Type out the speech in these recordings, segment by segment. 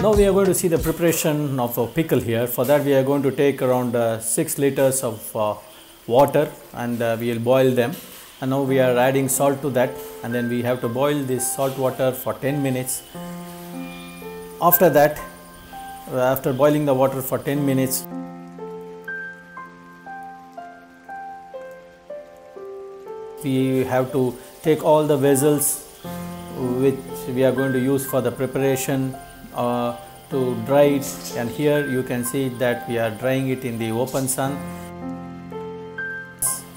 Now we are going to see the preparation of a pickle here. For that we are going to take around 6 liters of water and we will boil them. And now we are adding salt to that, and then we have to boil this salt water for 10 minutes. After that, after boiling the water for 10 minutes, we have to take all the vessels which we are going to use for the preparation to dry it, and here you can see that we are drying it in the open sun.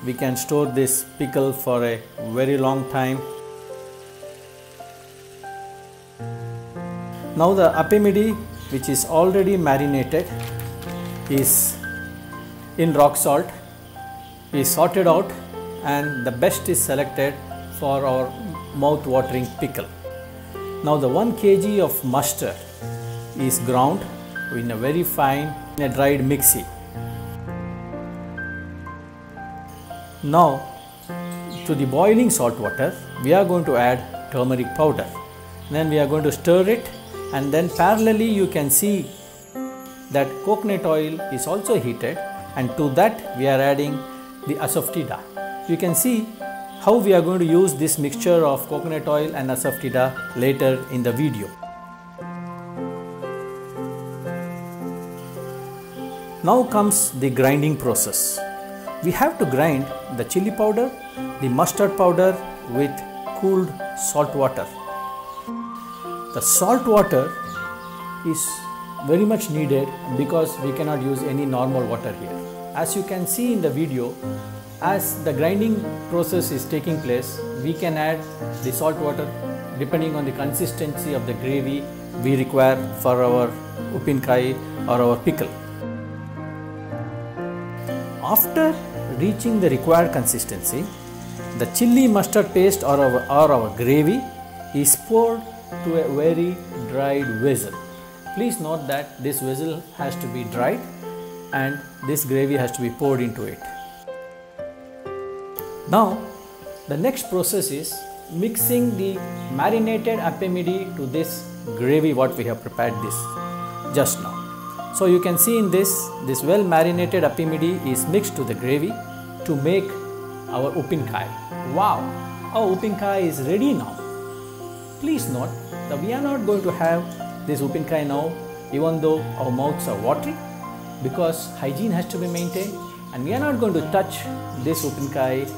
We can store this pickle for a very long time. Now the apimidi, which is already marinated, is in rock salt, is sorted out, and the best is selected for our mouth-watering pickle. Now the 1 kg of mustard is ground in a very fine in a dried mixie. Now to the boiling salt water we are going to add turmeric powder. Then we are going to stir it, and then parallelly you can see that coconut oil is also heated, and to that we are adding the asafoetida. You can see how we are going to use this mixture of coconut oil and asafoetida later in the video. Now comes the grinding process. We have to grind the chili powder, the mustard powder with cooled salt water. The salt water is very much needed because we cannot use any normal water here. As you can see in the video, as the grinding process is taking place, we can add the salt water depending on the consistency of the gravy we require for our uppinkai or our pickle. After reaching the required consistency, the chili mustard paste or our gravy is poured to a very dried vessel. Please note that this vessel has to be dried and this gravy has to be poured into it. Now the next process is mixing the marinated apimidi to this gravy what we have prepared this just now. So you can see in this well marinated apimidi is mixed to the gravy to make our uppinkai. Wow, our uppinkai is ready now. Please note that we are not going to have this uppinkai now even though our mouths are watering, because hygiene has to be maintained, and we are not going to touch this uppinkai.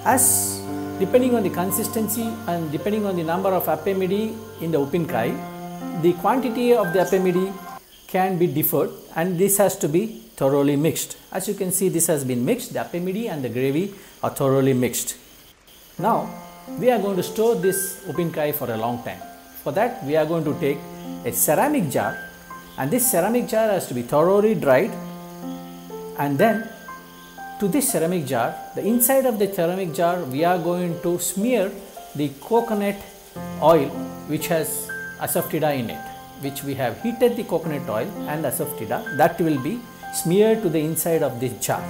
As depending on the consistency and depending on the number of apimidi in the uppinkai, the quantity of the apimidi can be differed, and this has to be thoroughly mixed. As you can see, this has been mixed, the apimidi and the gravy are thoroughly mixed. Now we are going to store this uppinkai for a long time. For that we are going to take a ceramic jar, and this ceramic jar has to be thoroughly dried, and then to this ceramic jar, the inside of the ceramic jar we are going to smear the coconut oil which has asafoetida in it, which we have heated the coconut oil and asafoetida, that will be smeared to the inside of this jar.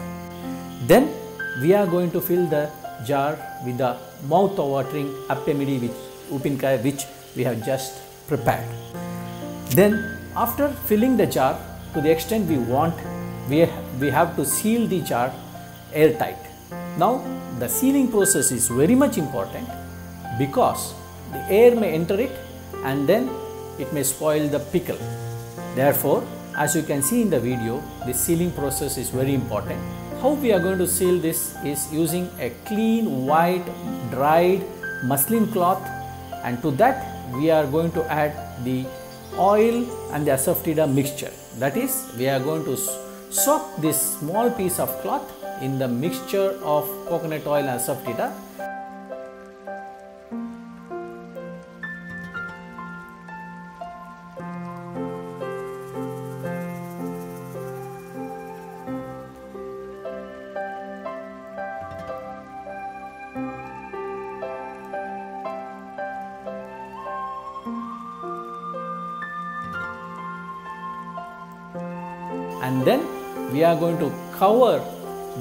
Then we are going to fill the jar with the mouth-watering apimidi uppinkai which we have just prepared. Then after filling the jar to the extent we want, we have to seal the jar airtight. Now the sealing process is very much important because the air may enter it and then it may spoil the pickle. Therefore, as you can see in the video, the sealing process is very important. How we are going to seal this is using a clean white dried muslin cloth, and to that we are going to add the oil and the asafoetida mixture. That is, we are going to soak this small piece of cloth in the mixture of coconut oil and asafoetida. And then we are going to cover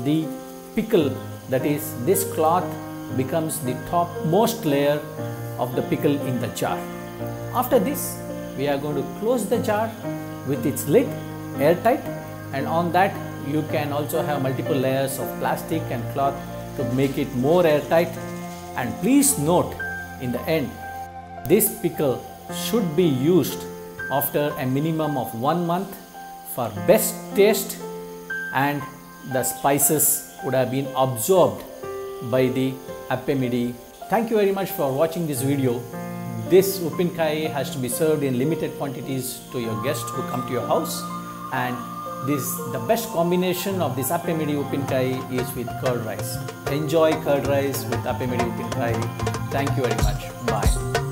the pickle, that is, this cloth becomes the topmost layer of the pickle in the jar. After this, we are going to close the jar with its lid airtight, and on that you can also have multiple layers of plastic and cloth to make it more airtight. And please note, in the end, this pickle should be used after a minimum of 1 month for best taste, and the spices would have been absorbed by the appemidi. Thank you very much for watching this video. This uppinkai has to be served in limited quantities to your guests who come to your house, and the best combination of this appemidi uppinkai is with curd rice. Enjoy curd rice with appemidi uppinkai. Thank you very much. Bye.